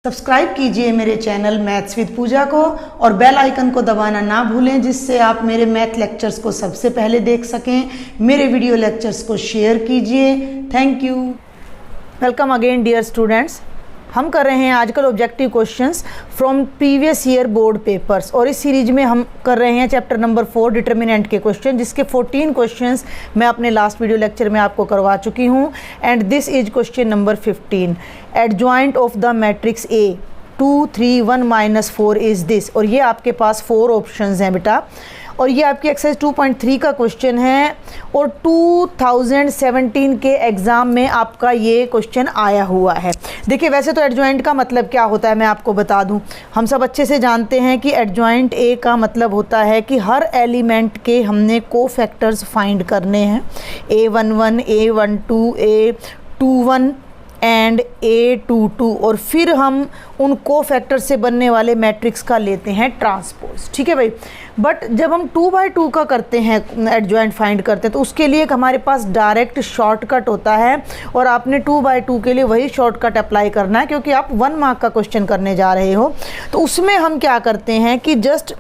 Subscribe कीजिए मेरे channel maths with पूजा को और बेल आइकन को दबाना ना भूलें, जिससे आप मेरे मैथ लेक्चर्स को सबसे पहले देख सकें। मेरे वीडियो लेक्चर्स को शेयर कीजिए। Thank you. Welcome again dear students. हम कर रहे हैं आजकल objective questions from previous year board papers और इस सीरीज में हम कर रहे हैं चैप्टर नंबर 4 डिटर्मिनेंट के क्वेश्चन, जिसके 14 क्वेश्चंस मैं अपने लास्ट वीडियो लेक्चर में आपको करवा चुकी हूं। And this is question number 15। Adjoint of the matrix A 2 3 1 -4 is this. और ये आपके पास 4 ऑप्शंस हैं बेटा, और ये आपकी एक्सरसाइज 2.3 का क्वेश्चन है और 2017 के एग्ज़ाम में आपका ये क्वेश्चन आया हुआ है। देखिए, वैसे तो एडजॉइंट का मतलब क्या होता है मैं आपको बता दूं। हम सब अच्छे से जानते हैं कि एडजॉइंट ए का मतलब होता है कि हर एलिमेंट के हमने कोफैक्टर्स फाइंड करने हैं। A11, A12, A21 and A22, और फिर हम उन कोफैक्टर से बनने वाले मैट्रिक्स का लेते हैं ट्रांसपोज। ठीक है भाई। बट जब हम 2/2 का करते हैं, एडजॉइंट फाइंड करते हैं, तो उसके लिए हमारे पास डायरेक्ट शॉर्टकट होता है और आपने 2/2 के लिए वही शॉर्टकट अप्लाई करना है, क्योंकि आप 1 मार्क का क्वेश्चन करने जा रहे हो। तो उसमें हम क्या करते हैं कि जस्ट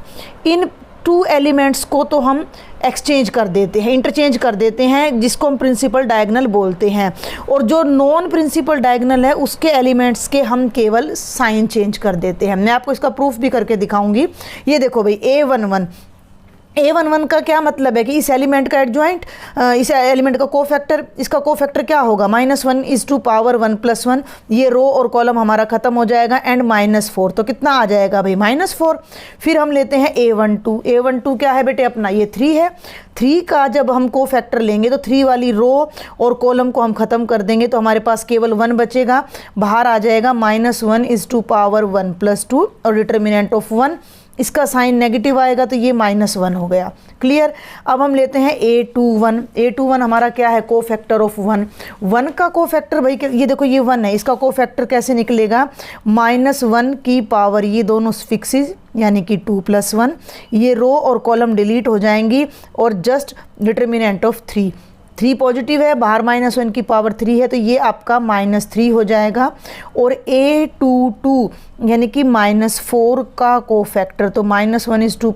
इन 2 एलिमेंट्स को तो हम एक्सचेंज कर देते हैं, इंटरचेंज कर देते हैं, जिसको हम प्रिंसिपल डायगोनल बोलते हैं। और जो नॉन प्रिंसिपल डायगोनल है उसके एलिमेंट्स के हम केवल साइन चेंज कर देते हैं। मैं आपको इसका प्रूफ भी करके दिखाऊंगी। ये देखो भाई, A11 का क्या मतलब है कि इस एलिमेंट का एडजॉइंट, इस एलिमेंट का कोफैक्टर, इसका कोफैक्टर क्या होगा -1 = 1 + 1। ये रो और कॉलम हमारा खत्म हो जाएगा एंड -4, तो कितना आ जाएगा भाई -4। फिर हम लेते हैं A12 क्या है बेटे अपना, ये 3 है। 3 का जब हम कोफैक्टर लेंगे तो 3 वाली रो और कॉलम को हम ख़त्म कर देंगे, तो हमारे पास केवल 1 बचेगा, बाहर आ जाएगा -1 = 1 + 2 और डिटर्मिनेंट ऑफ 1, इसका साइन नेगेटिव आएगा तो ये -1 हो गया। क्लियर। अब हम लेते हैं A21 हमारा क्या है, कोफैक्टर ऑफ 1 का कोफैक्टर भाई, ये देखो ये 1 है, इसका कोफैक्टर कैसे निकलेगा, -1 की पावर, ये दोनों फिक्सेस यानी कि 2 + 1, ये रो और कॉलम डिलीट हो जाएंगी और जस्ट डिटर्मिनेंट ऑफ 3 पॉजिटिव है, बाहर -1 की पावर 3 है, तो ये आपका -3 हो जाएगा। और A22 यानी कि -4 का कोफैक्टर, तो -1 = 2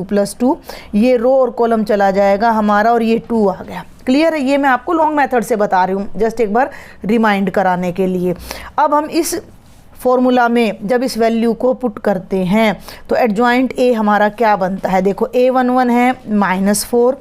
+ 2, ये रो और कॉलम चला जाएगा हमारा और ये 2 आ गया। क्लियर है। ये मैं आपको लॉन्ग मेथड से बता रही हूँ, जस्ट एक बार रिमाइंड कराने के लिए। अब हम इस फॉर्मूला में जब इस वैल्यू को पुट करते हैं तो एडजॉइंट ए हमारा क्या बनता है, देखो A11 है -4,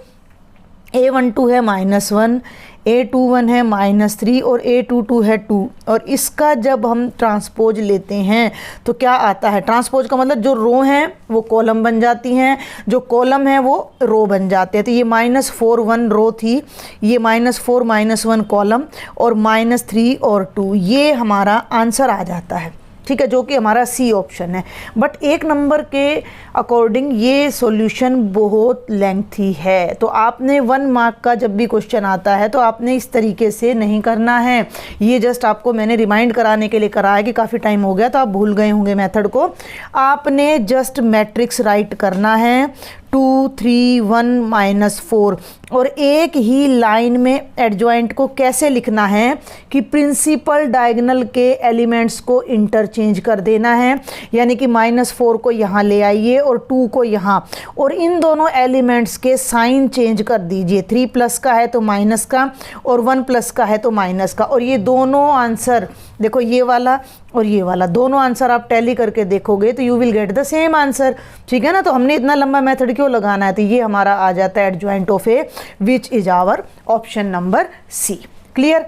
A12 है -1, A21 है -3 और A22 है 2। और इसका जब हम ट्रांसपोज लेते हैं तो क्या आता है, ट्रांसपोज का मतलब जो रो हैं वो कॉलम बन जाती हैं, जो कॉलम है वो रो बन जाते हैं। तो ये -4 1 रो थी, ये -4 -1 कॉलम और -3 और 2, ये हमारा आंसर आ जाता है। ठीक है, जो कि हमारा सी ऑप्शन है। बट 1 नंबर के अकॉर्डिंग ये सॉल्यूशन बहुत लेंथी है, तो आपने 1 मार्क का जब भी क्वेश्चन आता है तो आपने इस तरीके से नहीं करना है। ये जस्ट आपको मैंने रिमाइंड कराने के लिए करा है कि काफ़ी टाइम हो गया तो आप भूल गए होंगे मेथड को। आपने जस्ट मैट्रिक्स राइट करना है 2 3 1 -4 और एक ही लाइन में एडजॉइंट को कैसे लिखना है कि प्रिंसिपल डायगोनल के एलिमेंट्स को इंटरचेंज कर देना है, यानी कि -4 को यहाँ ले आइए और 2 को यहाँ, और इन दोनों एलिमेंट्स के साइन चेंज कर दीजिए। 3 प्लस का है तो माइनस का और 1 प्लस का है तो माइनस का, और ये दोनों आंसर देखो, ये वाला और ये वाला दोनों आंसर आप टैली करके देखोगे तो you will get the same answer. ठीक है ना। तो हमने इतना लंबा मेथड क्यों लगाना है, तो ये हमारा आ जाता है adjoint of A, which is our option number C. Clear.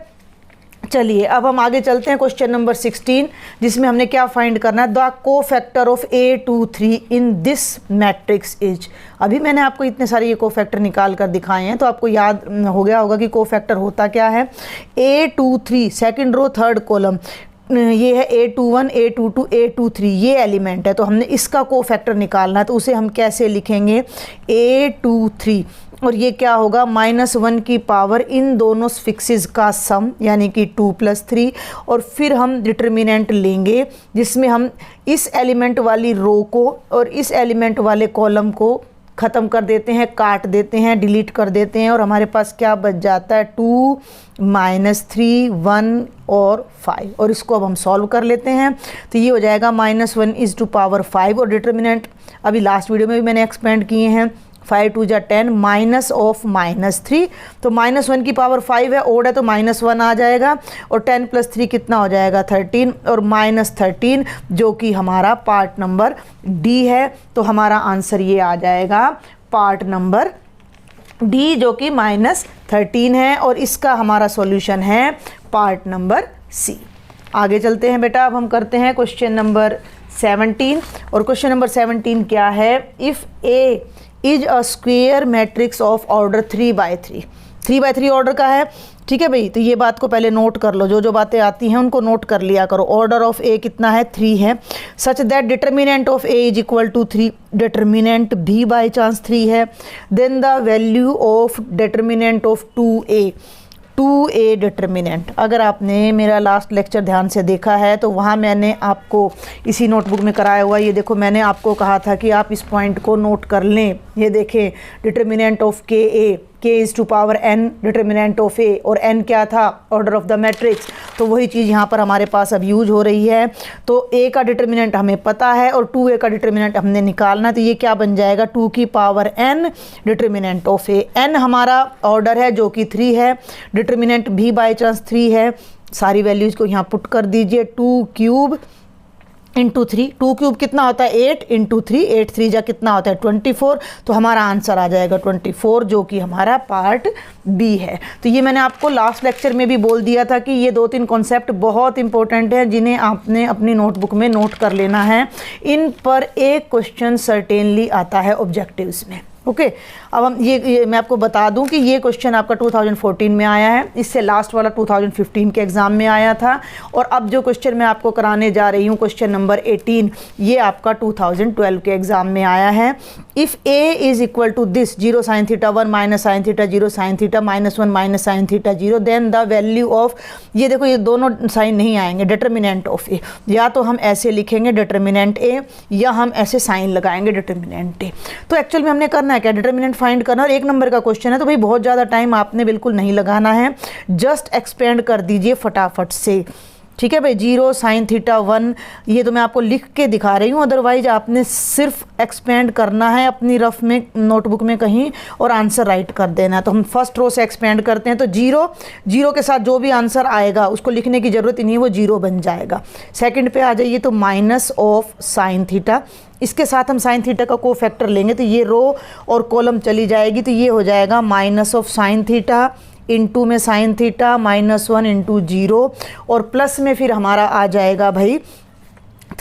चलिए अब हम आगे चलते हैं क्वेश्चन नंबर 16, जिसमें हमने क्या फाइंड करना है, the cofactor of A23 in this matrix is. अभी मैंने आपको इतने सारे ये कोफैक्टर निकाल कर दिखाए हैं तो आपको याद हो गया होगा कि कोफैक्टर होता क्या है। A23 second row third column, ये है A21 A22 A23, ये एलिमेंट है, तो हमने इसका कोफैक्टर निकालना है। तो उसे हम कैसे लिखेंगे, A23 और ये क्या होगा, -1 की पावर इन दोनों फिक्सेस का सम यानी कि 2 + 3, और फिर हम डिटर्मिनेंट लेंगे जिसमें हम इस एलिमेंट वाली रो को और इस एलिमेंट वाले कॉलम को ख़त्म कर देते हैं, काट देते हैं, डिलीट कर देते हैं और हमारे पास क्या बच जाता है 2 -3 1 और 5। और इसको अब हम सॉल्व कर लेते हैं तो ये हो जाएगा -1⁵ और डिटर्मिनेंट अभी लास्ट वीडियो में भी मैंने एक्सपेंड किए हैं। 5 2 जा 10 माइनस ऑफ -3 तो -1 की पावर 5 है, ओड है तो -1 आ जाएगा और 10 + 3 कितना हो जाएगा 13 और -13 जो कि हमारा पार्ट नंबर डी है। तो हमारा आंसर ये आ जाएगा पार्ट नंबर डी जो कि -13 है और इसका हमारा सॉल्यूशन है पार्ट नंबर सी। आगे चलते हैं बेटा, अब हम करते हैं क्वेश्चन नंबर 17 और क्वेश्चन नंबर 17 क्या है, if A is a square matrix of order 3/3 3/3 order का है, ठीक है भाई। तो ये बात को पहले नोट कर लो, जो बातें आती हैं उनको नोट कर लिया करो। ऑर्डर ऑफ ए कितना है 3 है, such that determinant of A is equal to 3, determinant भी बाई चांस 3 है। Then the value of determinant of 2a determinant. अगर आपने मेरा लास्ट लेक्चर ध्यान से देखा है तो वहाँ मैंने आपको इसी नोटबुक में कराया हुआ, ये देखो मैंने आपको कहा था कि आप इस पॉइंट को नोट कर लें। ये देखें determinant of k is to power n determinant of a और n क्या था ऑर्डर ऑफ द मैट्रिक्स। तो वही चीज़ यहाँ पर हमारे पास अब यूज हो रही है। तो a का डिटर्मिनेंट हमें पता है और 2a का डिटर्मिनेंट हमने निकालना। तो ये क्या बन जाएगा 2 की power n determinant of a। n हमारा ऑर्डर है जो कि 3 है, डिटर्मिनेंट भी बाई चांस 3 है। सारी वैल्यूज़ को यहाँ पुट कर दीजिए। 2 क्यूब इंटू 3, 2 क्यूब कितना होता है 8 इंटू 3, 8 3 जा कितना होता है 24। तो हमारा आंसर आ जाएगा 24 जो कि हमारा पार्ट बी है। तो ये मैंने आपको लास्ट लेक्चर में भी बोल दिया था कि ये 2-3 कॉन्सेप्ट बहुत इंपॉर्टेंट हैं जिन्हें आपने अपनी नोटबुक में नोट कर लेना है। इन पर एक क्वेश्चन सर्टेनली आता है ऑब्जेक्टिव्स में। ओके अब हम ये मैं आपको बता दूं कि ये क्वेश्चन आपका 2014 में आया है, इससे लास्ट वाला 2015 के एग्ज़ाम में आया था। और अब जो क्वेश्चन मैं आपको कराने जा रही हूँ क्वेश्चन नंबर 18, ये आपका 2012 के एग्ज़ाम में आया है। If a is equal to this 0 sin θ 1 minus sin θ 0 sin θ -1 minus sin θ 0, then the value of, ये देखो ये दोनों साइन नहीं आएंगे, डिटर्मिनेंट ऑफ a। या तो हम ऐसे लिखेंगे डिटर्मिनेंट a या हम ऐसे साइन लगाएंगे डिटर्मिनेंट a। तो एक्चुअल में हमने करना है क्या डिटर्मिनेंट फाइंड करना, और 1 नंबर का क्वेश्चन है तो भाई बहुत ज़्यादा टाइम आपने बिल्कुल नहीं लगाना है, जस्ट एक्सपेंड कर दीजिए फटाफट से। ठीक है भाई 0 sin θ 1 ये तो मैं आपको लिख के दिखा रही हूँ, अदरवाइज आपने सिर्फ एक्सपेंड करना है अपनी रफ में नोटबुक में कहीं और आंसर राइट कर देना है। तो हम फर्स्ट रो से एक्सपेंड करते हैं तो 0 के साथ जो भी आंसर आएगा उसको लिखने की ज़रूरत ही नहीं है, वो 0 बन जाएगा। सेकंड पे आ जाइए तो माइनस ऑफ sin θ, इसके साथ हम sin θ का को फैक्टर लेंगे तो ये रो और कॉलम चली जाएगी, तो ये हो जाएगा माइनस ऑफ sin θ इंटू में sin θ -1 इंटू 0 और प्लस में फिर हमारा आ जाएगा भाई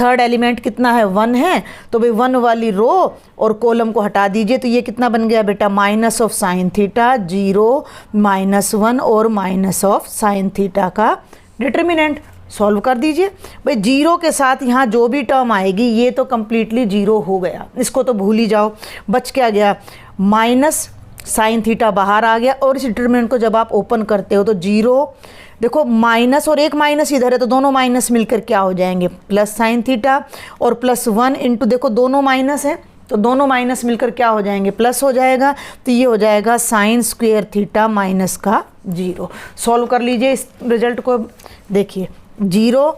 थर्ड एलिमेंट कितना है 1 है, तो भाई 1 वाली रो और कॉलम को हटा दीजिए तो ये कितना बन गया बेटा माइनस ऑफ sin θ 0 -1 और माइनस ऑफ sin θ का डिटर्मिनेंट। सॉल्व कर दीजिए भाई 0 के साथ यहाँ जो भी टर्म आएगी ये तो कम्प्लीटली 0 हो गया, इसको तो भूल ही जाओ। बच क्या गया माइनस sin θ बाहर आ गया और इस डिटर्मिनेंट को जब आप ओपन करते हो तो 0, देखो माइनस और एक माइनस इधर है तो दोनों माइनस मिलकर क्या हो जाएंगे प्लस sin θ और +1 इंटू, देखो दोनों माइनस है तो दोनों माइनस मिलकर क्या हो जाएंगे प्लस हो जाएगा, तो ये हो जाएगा sin² θ माइनस का 0। सॉल्व कर लीजिए इस रिजल्ट को, देखिए 0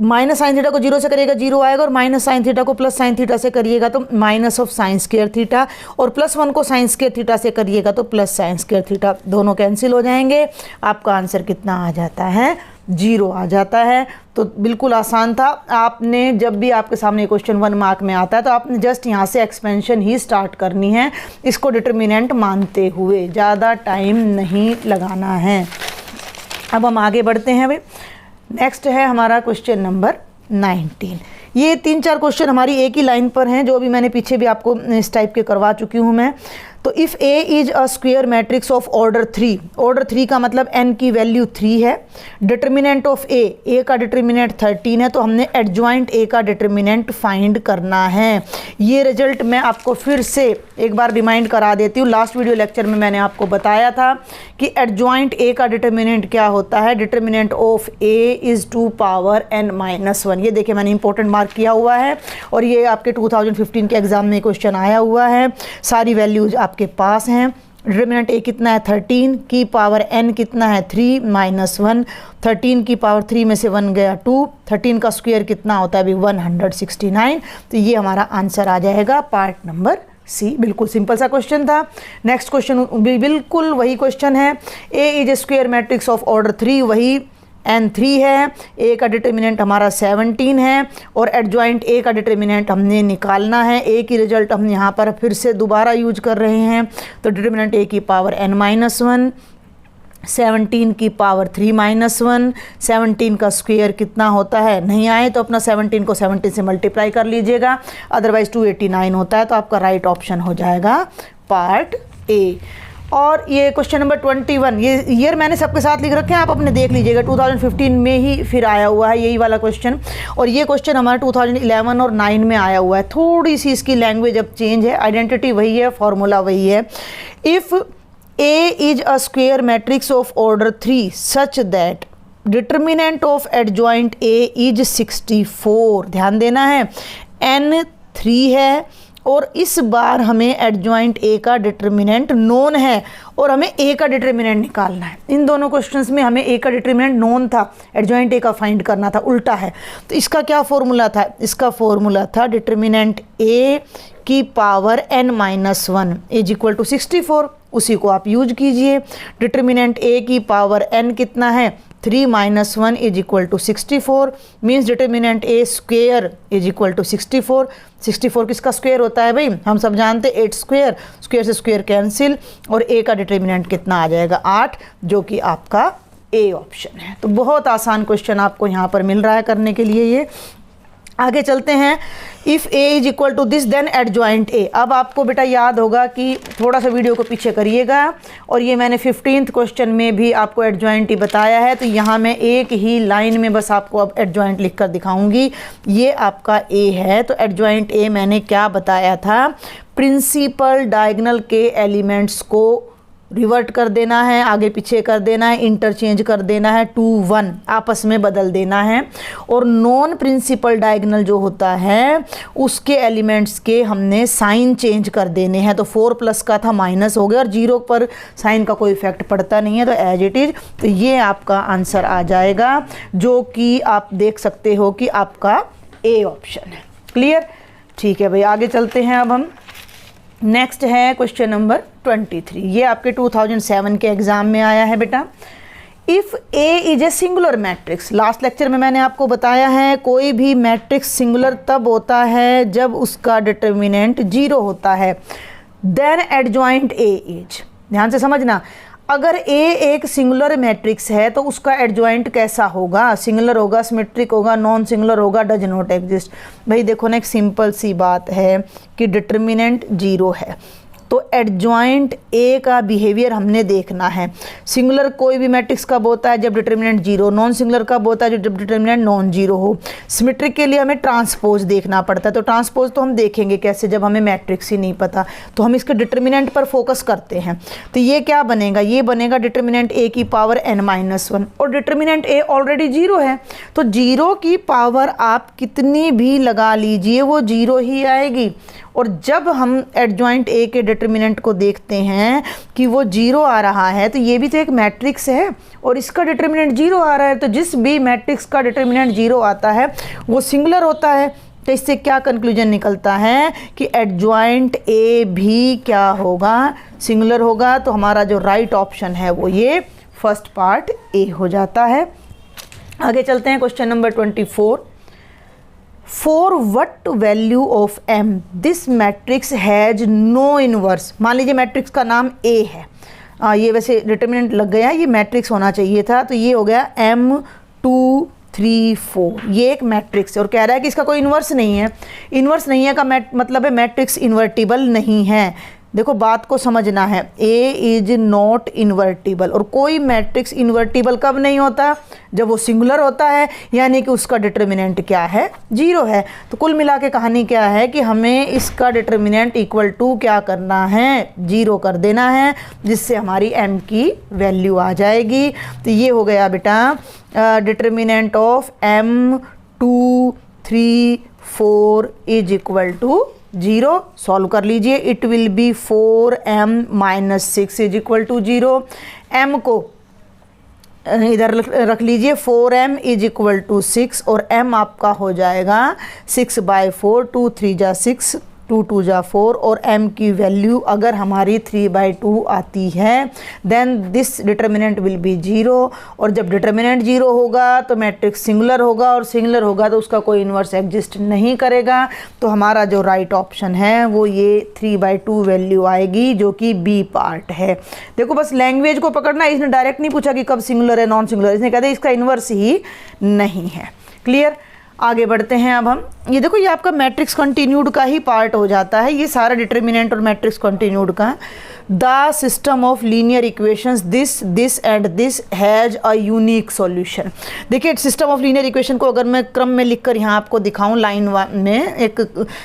माइनस sin θ को 0 से करिएगा 0 आएगा और माइनस sin θ को प्लस sin θ से करिएगा तो माइनस ऑफ sin² θ और +1 को sin² θ से करिएगा तो प्लस sin² θ, दोनों कैंसिल हो जाएंगे। आपका आंसर कितना आ जाता है 0 आ जाता है। तो बिल्कुल आसान था। आपने जब भी आपके सामने क्वेश्चन 1 मार्क में आता है तो आपने जस्ट यहाँ से एक्सपेंशन ही स्टार्ट करनी है, इसको डिटर्मिनेंट मानते हुए, ज़्यादा टाइम नहीं लगाना है। अब हम आगे बढ़ते हैं भाई, नेक्स्ट है हमारा क्वेश्चन नंबर 19। ये 3-4 क्वेश्चन हमारी एक ही लाइन पर हैं, जो भी मैंने पीछे भी आपको इस टाइप के करवा चुकी हूँ मैं। तो if A is a square matrix of order 3, order 3 का मतलब n की वैल्यू 3 है, डिटर्मिनेंट ऑफ ए का डिटर्मिनेंट 13 है, तो हमने एडजॉइंट ए का डिटर्मिनेंट फाइंड करना है। ये रिजल्ट मैं आपको फिर से एक बार रिमाइंड करा देती हूँ। लास्ट वीडियो लेक्चर में मैंने आपको बताया था कि एडजॉइंट ए का डिटर्मिनेंट क्या होता है, determinant of A is to power n-1। ये देखिए मैंने इंपॉर्टेंट मार्क किया हुआ है और ये आपके 2015 के एग्जाम में क्वेश्चन आया हुआ है। सारी वैल्यूज आपके पास हैं। डिटर्मिनेंट ए कितना है 13, की पावर n कितना है 3 - 1, 13 की पावर 3 में से 1 गया 2, 13 का स्क्वायर कितना होता है अभी 169। तो ये हमारा आंसर आ जाएगा पार्ट नंबर सी। बिल्कुल सिंपल सा क्वेश्चन था। नेक्स्ट क्वेश्चन बिल्कुल वही क्वेश्चन है। A is a square matrix of order 3, वही n3 है, ए का डिटर्मिनेंट हमारा 17 है और एडजॉइंट ए का डिटर्मिनेंट हमने निकालना है। ए की रिजल्ट हम यहाँ पर फिर से दोबारा यूज कर रहे हैं, तो डिटर्मिनेंट ए की पावर n-1, 17 की पावर 3 - 1, 17 का स्क्वायर कितना होता है, नहीं आए तो अपना 17 को 17 से मल्टीप्लाई कर लीजिएगा, अदरवाइज 289 होता है। तो आपका राइट ऑप्शन हो जाएगा पार्ट ए। और ये क्वेश्चन नंबर 21, ये ईयर मैंने सबके साथ लिख रखे हैं, आप अपने देख लीजिएगा। 2015 में ही फिर आया हुआ है यही वाला क्वेश्चन, और ये क्वेश्चन हमारा 2011 और 9 में आया हुआ है। थोड़ी सी इसकी लैंग्वेज अब चेंज है, आइडेंटिटी वही है, फॉर्मूला वही है। If A is a square matrix of order 3 such that determinant of adjoint A is 64, ध्यान देना है, n3 है और इस बार हमें एडजॉइंट ए का डिटर्मिनेंट नोन है और हमें ए का डिटर्मिनेंट निकालना है। इन दोनों क्वेश्चंस में हमें ए का डिटर्मिनेंट नोन था, एडजॉइंट ए का फाइंड करना था, उल्टा है। तो इसका क्या फॉर्मूला था, इसका फॉर्मूला था डिटर्मिनेंट ए की power n-1 is equal to 64, उसी को आप यूज कीजिए। डिटर्मिनेंट ए की पावर n कितना है 3 - 1 is equal to 64, means determinant A square is equal to 64। 64 किसका स्क्वायर होता है भाई, हम सब जानते हैं 8 स्क्वायर, स्क्वायर से स्क्वायर कैंसिल, और ए का डिटर्मिनेंट कितना आ जाएगा 8, जो कि आपका ए ऑप्शन है। तो बहुत आसान क्वेश्चन आपको यहाँ पर मिल रहा है करने के लिए। ये आगे चलते हैं। If A is equal to this then adjoint A. अब आपको बेटा याद होगा कि थोड़ा सा वीडियो को पीछे करिएगा, और ये मैंने 15th क्वेश्चन में भी आपको एडजॉइंट ही बताया है। तो यहाँ मैं एक ही लाइन में बस आपको अब एडजॉइंट लिख कर दिखाऊंगी। ये आपका ए है, तो एडजॉइंट ए मैंने क्या बताया था, प्रिंसिपल डायगोनल के एलिमेंट्स को रिवर्ट कर देना है, आगे पीछे कर देना है, इंटरचेंज कर देना है, 2 1 आपस में बदल देना है। और नॉन प्रिंसिपल डायगोनल जो होता है उसके एलिमेंट्स के हमने साइन चेंज कर देने हैं। तो 4 प्लस का था माइनस हो गया, और 0 पर साइन का कोई इफेक्ट पड़ता नहीं है, तो एज इट इज। तो ये आपका आंसर आ जाएगा, जो कि आप देख सकते हो कि आपका ए ऑप्शन है। क्लियर, ठीक है भाई, आगे चलते हैं। अब हम नेक्स्ट है क्वेश्चन नंबर 23। ये आपके 2007 के एग्जाम में आया है बेटा। If A is a singular matrix, last lecture में मैंने आपको बताया है कोई भी मैट्रिक्स सिंगुलर तब होता है जब उसका डिटर्मिनेंट 0 होता है। देन एडजॉइंट ए इज, ध्यान से समझना, अगर ए एक सिंगुलर मैट्रिक्स है तो उसका एडजॉइंट कैसा होगा, सिंगुलर होगा, सिमेट्रिक होगा, नॉन सिंगुलर होगा, डज नॉट एग्जिस्ट। भाई देखो ना, एक सिंपल सी बात है कि डिटर्मिनेंट 0 है, तो एडजॉइंट ए का बिहेवियर हमने देखना है। सिंगुलर कोई भी मैट्रिक्स कब होता है, जब डिटर्मिनेंट 0, नॉन सिंगुलर कब होता है, जब डिटर्मिनेंट नॉन 0 हो। सिमेट्रिक के लिए हमें ट्रांसपोज देखना पड़ता है, तो ट्रांसपोज तो हम देखेंगे कैसे जब हमें मैट्रिक्स ही नहीं पता, तो हम इसके डिटर्मिनेंट पर फोकस करते हैं। तो ये क्या बनेगा, ये बनेगा डिटर्मिनेंट ए की पावर n-1, और डिटर्मिनेंट ए ऑलरेडी 0 है, तो 0 की पावर आप कितनी भी लगा लीजिए वो 0 ही आएगी। और जब हम एडजॉइंट ए के डिटर्मिनेंट को देखते हैं कि वो 0 आ रहा है, तो ये भी तो एक मैट्रिक्स है और इसका डिटर्मिनेंट 0 आ रहा है, तो जिस भी मैट्रिक्स का डिटर्मिनेंट 0 आता है वो सिंगुलर होता है। तो इससे क्या कंक्लूजन निकलता है कि एडजॉइंट ए भी क्या होगा, सिंगुलर होगा। तो हमारा जो राइट ऑप्शन है वो ये फर्स्ट पार्ट ए हो जाता है। आगे चलते हैं question number 24। For what value of m this matrix has no inverse. मान लीजिए मैट्रिक्स का नाम a है, ये वैसे डिटर्मिनेंट लग गया, ये मैट्रिक्स होना चाहिए था, तो ये हो गया m2 3 4, ये एक मैट्रिक्स है और कह रहा है कि इसका कोई इन्वर्स नहीं है। इन्वर्स नहीं है का मतलब है मैट्रिक्स इन्वर्टिबल नहीं है। देखो बात को समझना है, ए इज नॉट इन्वर्टिबल। और कोई मैट्रिक्स इन्वर्टिबल कब नहीं होता? जब वो सिंगुलर होता है, यानी कि उसका डिटर्मिनेंट क्या है? 0 है। तो कुल मिला के कहानी क्या है कि हमें इसका डिटर्मिनेंट इक्वल टू क्या करना है? 0 कर देना है, जिससे हमारी m की वैल्यू आ जाएगी। तो ये हो गया बेटा determinant of m 2 3 4 is equal to 0। Solve कर लीजिए। It will be 4m minus 6 is equal to 0। m को इधर रख लीजिए, 4m इज इक्वल टू 6 और m आपका हो जाएगा 6/4, 2 3 जा 6, 2 2 जा 4 और m की वैल्यू अगर हमारी 3/2 आती है then this determinant will be 0। और जब डिटर्मिनेंट 0 होगा तो मैट्रिक्स सिंगुलर होगा, और सिंगुलर होगा तो उसका कोई इन्वर्स एग्जिस्ट नहीं करेगा। तो हमारा जो राइट ऑप्शन है वो ये 3/2 वैल्यू आएगी, जो कि बी पार्ट है। देखो बस लैंग्वेज को पकड़ना, इसने डायरेक्ट नहीं पूछा कि कब सिंगुलर है नॉन सिंगुलर, इसने कहा था इसका इन्वर्स ही नहीं है। क्लियर? आगे बढ़ते हैं अब हम। ये देखो ये आपका मैट्रिक्स कंटिन्यूड का ही पार्ट हो जाता है, ये सारा डिटर्मिनेंट और मैट्रिक्स कंटिन्यूड का। The system of linear equations this and this has a unique solution. देखिए सिस्टम ऑफ लीनियर इक्वेशन को अगर मैं क्रम में लिखकर यहाँ आपको दिखाऊं लाइन में एक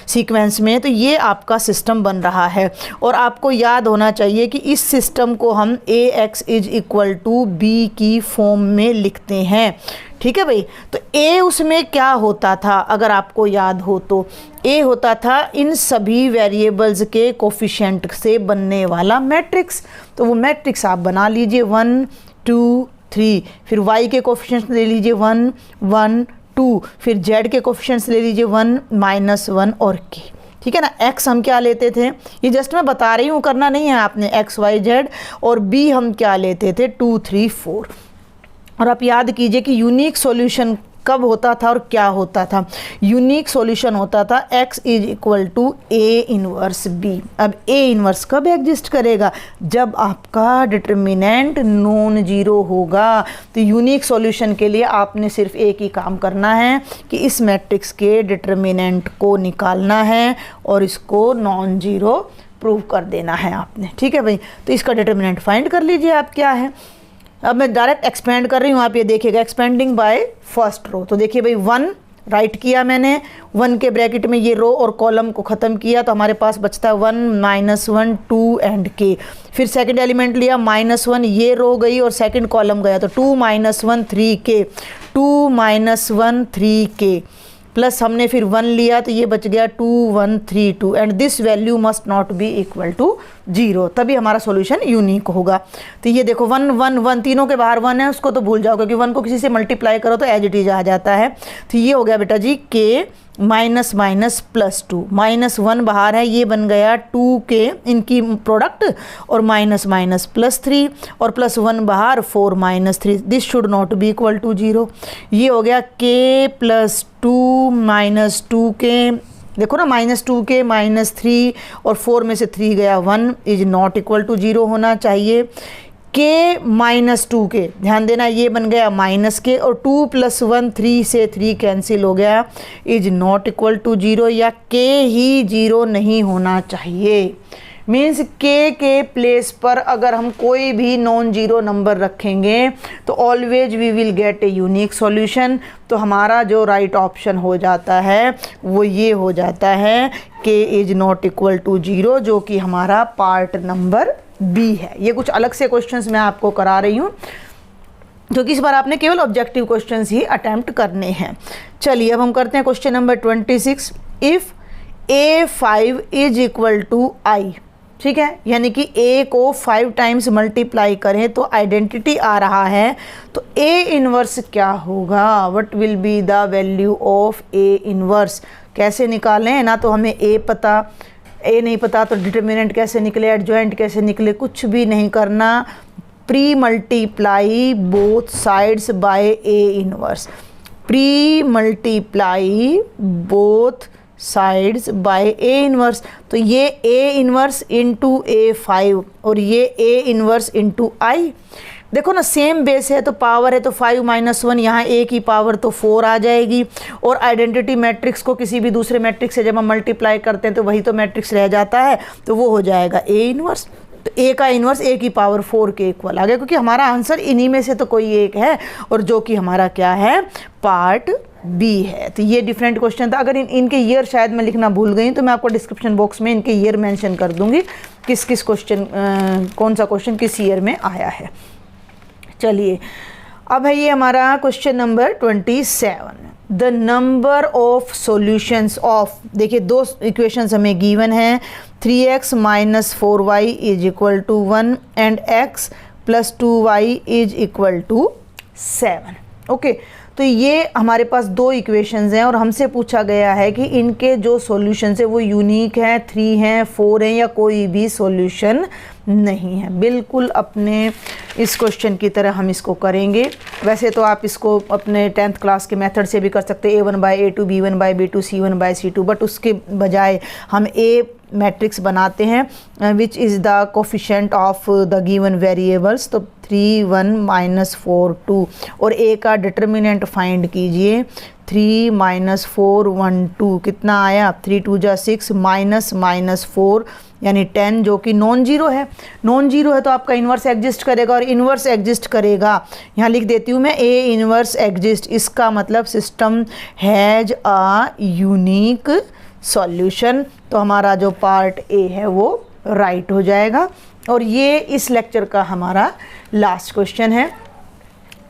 सीक्वेंस में, तो ये आपका सिस्टम बन रहा है। और आपको याद होना चाहिए कि इस सिस्टम को हम ax is equal to B की फॉर्म में लिखते हैं। ठीक है भाई? तो a उसमें क्या होता था अगर आपको याद हो तो? a होता था इन सभी वेरिएबल्स के कोफिशिएंट से बनने वाला मैट्रिक्स। तो वो मैट्रिक्स आप बना लीजिए 1 2 3, फिर y के कोफिशिएंट्स ले लीजिए 1 1 2, फिर z के कोफिशिएंट्स ले लीजिए 1 -1 और k। ठीक है ना? x हम क्या लेते थे, ये जस्ट मैं बता रही हूँ, करना नहीं है आपने, x y z। और b हम क्या लेते थे 2 3 4। और आप याद कीजिए कि यूनिक सॉल्यूशन कब होता था और क्या होता था? यूनिक सॉल्यूशन होता था x is equal to A inverse B. अब ए इनवर्स कब एग्जिस्ट करेगा? जब आपका डिटर्मिनेंट नॉन जीरो होगा। तो यूनिक सॉल्यूशन के लिए आपने सिर्फ एक ही काम करना है कि इस मैट्रिक्स के डिटर्मिनेंट को निकालना है और इसको नॉन जीरो प्रूव कर देना है आपने। ठीक है भाई? तो इसका डिटर्मिनेंट फाइंड कर लीजिए आप क्या है। अब मैं डायरेक्ट एक्सपेंड कर रही हूँ, आप ये देखिएगा, एक्सपेंडिंग बाय फर्स्ट रो। तो देखिए भाई 1 राइट किया मैंने, 1 के ब्रैकेट में ये रो और कॉलम को ख़त्म किया, तो हमारे पास बचता है 1 -1 2 एंड k। फिर सेकंड एलिमेंट लिया -1, ये रो गई और सेकंड कॉलम गया, तो 2 -1 3k, 2 -1 3k प्लस हमने फिर 1 लिया तो ये बच गया 2 1 3 2 and this value must not be equal to 0, तभी हमारा सॉल्यूशन यूनिक होगा। तो ये देखो 1 1 1 तीनों के बाहर 1 है, उसको तो भूल जाओ, क्योंकि 1 को किसी से मल्टीप्लाई करो तो एज इट इज आ जाता है। तो ये हो गया बेटा जी k माइनस माइनस प्लस 2, -1 बाहर है, ये बन गया 2k इनकी प्रोडक्ट और माइनस माइनस +3 और +1 बाहर 4 -3, this should not be equal to 0। ये हो गया k + 2 - 2k, देखो ना -2k -3 और 4 में से 3 गया 1 इज नॉट इक्वल टू 0 होना चाहिए। k -2k, ध्यान देना, ये बन गया -k और 2 + 1 3 से 3 कैंसिल हो गया, इज नॉट इक्वल टू 0, या k ही 0 नहीं होना चाहिए। मीन्स k के प्लेस पर अगर हम कोई भी नॉन जीरो नंबर रखेंगे तो always we will get a unique solution. तो हमारा जो राइट ऑप्शन हो जाता है वो ये हो जाता है k is not equal to 0, जो कि हमारा पार्ट नंबर बी है। ये कुछ अलग से क्वेश्चंस मैं आपको करा रही हूँ, क्योंकि इस बार आपने केवल ऑब्जेक्टिव क्वेश्चंस ही अटेम्प्ट करने हैं। चलिए अब हम करते हैं question number 26। If a5 is equal to i, ठीक है, यानी कि a को 5 टाइम्स मल्टीप्लाई करें तो आइडेंटिटी आ रहा है, तो a इनवर्स क्या होगा? What will be the value of a inverse? कैसे निकालें? ना तो हमें a पता, a नहीं पता तो डिटर्मिनेंट कैसे निकले, एडजॉइंट कैसे निकले, कुछ भी नहीं करना। Pre multiply both sides by a inverse, pre multiply both sides by a inverse. तो ये a इनवर्स इंटू a5 और ये a इनवर्स इंटू i। देखो ना सेम बेस है तो पावर है तो 5 - 1, यहाँ a की पावर तो 4 आ जाएगी। और आइडेंटिटी मैट्रिक्स को किसी भी दूसरे मैट्रिक्स से जब हम मल्टीप्लाई करते हैं तो वही तो मैट्रिक्स रह जाता है, तो वो हो जाएगा a इनवर्स। तो a का इन्वर्स a की पावर 4 के इक्वल आ गया, क्योंकि हमारा आंसर इन्हीं में से तो कोई एक है, और जो कि हमारा क्या है, पार्ट बी है। तो ये डिफरेंट क्वेश्चन था। अगर इनके ईयर शायद मैं लिखना भूल गई तो मैं आपको डिस्क्रिप्शन बॉक्स में इनके ईयर मेंशन कर दूंगी, किस किस क्वेश्चन कौन सा क्वेश्चन किस ईयर में आया है। चलिए अब है ये हमारा question number 27, the number of solutions of, देखिए दो इक्वेशंस हमें गिवन है, 3x - 4y = 1 and x + 2y = 7। Okay, तो ये हमारे पास दो इक्वेशंस हैं और हमसे पूछा गया है कि इनके जो सॉल्यूशंस है वो यूनिक हैं, 3 हैं, 4 हैं, या कोई भी सॉल्यूशन नहीं है। बिल्कुल अपने इस क्वेश्चन की तरह हम इसको करेंगे। वैसे तो आप इसको अपने 10th क्लास के मेथड से भी कर सकते हैं, A1/A2, B1/B2, C1/C2, बट उसके बजाय हम A मैट्रिक्स बनाते हैं which is the coefficient of the given variables. तो 3 1 - 4 2, और A का डिटर्मिनेंट फाइंड कीजिए। 3 - 4 1 2 कितना आया, 3 2 = 6 -4 यानी 10, जो कि नॉन जीरो है। नॉन जीरो है तो आपका इन्वर्स एग्जिस्ट करेगा, और इन्वर्स एग्जिस्ट करेगा, यहाँ लिख देती हूँ मैं, A इन्वर्स एग्जिस्ट, इसका मतलब system has a unique solution. तो हमारा जो पार्ट ए है वो राइट हो जाएगा। और ये इस लेक्चर का हमारा लास्ट क्वेश्चन है।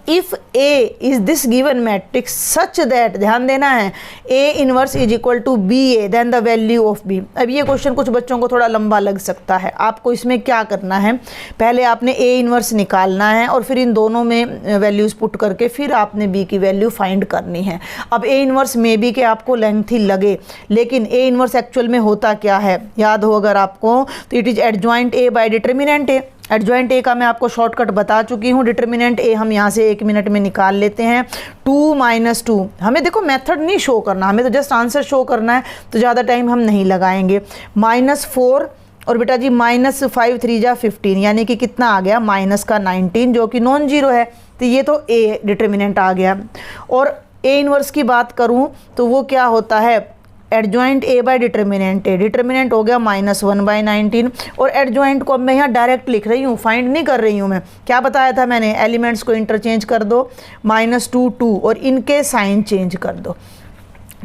If A is this given matrix such that, ध्यान देना है, A inverse = BA then the value of B। अब ये क्वेश्चन कुछ बच्चों को थोड़ा लंबा लग सकता है। आपको इसमें क्या करना है, पहले आपने A इनवर्स निकालना है और फिर इन दोनों में वैल्यूज़ पुट करके फिर आपने B की वैल्यू फाइंड करनी है। अब A इनवर्स में भी कि आपको लेंथी लगे, लेकिन A इनवर्स एक्चुअल में होता क्या है, याद हो अगर आपको, तो it is adjoint A bye determinant A। Adjoint A का मैं आपको शॉर्टकट बता चुकी हूँ। डिटर्मिनेंट ए हम यहाँ से 1 मिनट में निकाल लेते हैं। 2 - 2, हमें देखो मेथड नहीं शो करना, हमें तो जस्ट आंसर शो करना है, तो ज़्यादा टाइम हम नहीं लगाएंगे। -4 और बेटा जी -5 3 = 15, यानी कि कितना आ गया, माइनस का 19, जो कि नॉन जीरो है। तो ये तो ए डिटर्मिनेंट आ गया। और ए इनवर्स की बात करूँ तो वो क्या होता है, adjoint A bye determinant A, determinant हो गया -1/19। और एडजॉइंट को अब मैं यहाँ डायरेक्ट लिख रही हूँ, फाइंड नहीं कर रही हूँ मैं। क्या बताया था मैंने, एलिमेंट्स को इंटरचेंज कर दो, -2 2, और इनके साइन चेंज कर दो।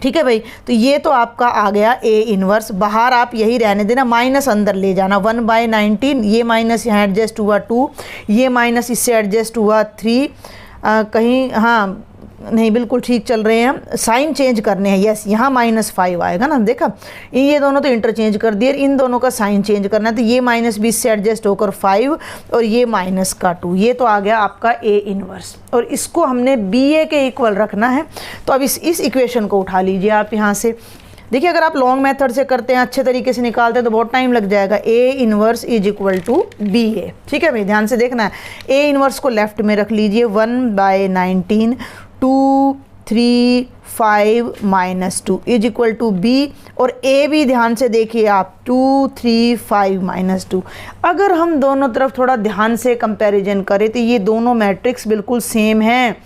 ठीक है भाई, तो ये तो आपका आ गया A इनवर्स। बाहर आप यही रहने देना, माइनस अंदर ले जाना, 1/19, ये माइनस यहाँ एडजस्ट हुआ 2, ये माइनस इससे एडजस्ट हुआ 3, कहीं हाँ नहीं बिल्कुल ठीक चल रहे हैं, साइन चेंज करने हैं। यस, यहाँ -5 आएगा ना, देखा, ये दोनों तो इंटरचेंज कर दिए, इन दोनों का साइन चेंज करना है। तो ये -20 से एडजस्ट होकर 5 और ये माइनस का 2, ये तो आ गया आपका A इनवर्स। और इसको हमने BA के इक्वल रखना है। तो अब इस इक्वेशन को उठा लीजिए आप यहाँ से। देखिए अगर आप लॉन्ग मेथड से करते हैं, अच्छे तरीके से निकालते हैं तो बहुत टाइम लग जाएगा। A inverse = BA। ठीक है भाई, ध्यान से देखना है। A इनवर्स को लेफ्ट में रख लीजिए, 1/19 2 3 5 -2 = B। और A भी ध्यान से देखिए आप, 2 3 5 -2। अगर हम दोनों तरफ थोड़ा ध्यान से कंपैरिजन करें तो ये दोनों मैट्रिक्स बिल्कुल सेम हैं।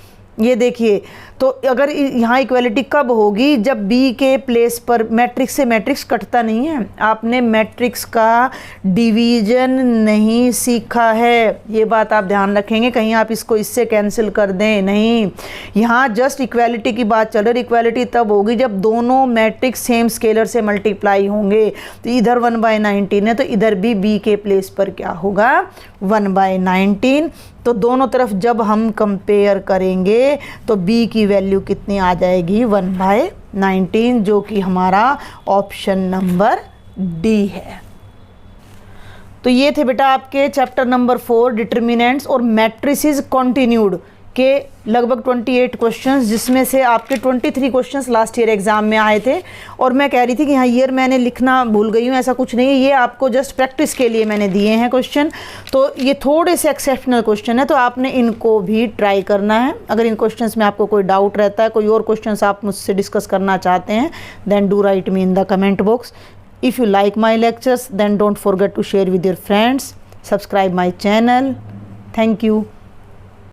ये देखिए, तो अगर यहाँ इक्वलिटी कब होगी, जब B के प्लेस पर मैट्रिक्स से मैट्रिक्स कटता नहीं है। आपने मैट्रिक्स का डिवीजन नहीं सीखा है, ये बात आप ध्यान रखेंगे। कहीं आप इसको इससे कैंसिल कर दें, नहीं, यहाँ जस्ट इक्वलिटी की बात चल रही। इक्वलिटी तब होगी जब दोनों मैट्रिक्स सेम स्केलर से मल्टीप्लाई होंगे। तो इधर 1/19 है तो इधर भी B के प्लेस पर क्या होगा, 1/19। तो दोनों तरफ जब हम कंपेयर करेंगे तो B की वैल्यू कितनी आ जाएगी, 1/19, जो कि हमारा ऑप्शन नंबर D है। तो ये थे बेटा आपके चैप्टर नंबर 4 डिटर्मिनेंट्स और मैट्रिसेस कॉन्टिन्यूड के लगभग 28 क्वेश्चंस, जिसमें से आपके 23 क्वेश्चंस लास्ट ईयर एग्जाम में आए थे। और मैं कह रही थी कि यहाँ ईयर मैंने लिखना भूल गई हूँ, ऐसा कुछ नहीं है, ये आपको जस्ट प्रैक्टिस के लिए मैंने दिए हैं क्वेश्चन। तो ये थोड़े से एक्सेप्शनल क्वेश्चन है, तो आपने इनको भी ट्राई करना है। अगर इन क्वेश्चंस में आपको कोई डाउट रहता है, कोई और क्वेश्चंस आप मुझसे डिस्कस करना चाहते हैं, then do write me in the comment box. If you like my lectures then don't forget to share with your friends, subscribe my channel. Thank you.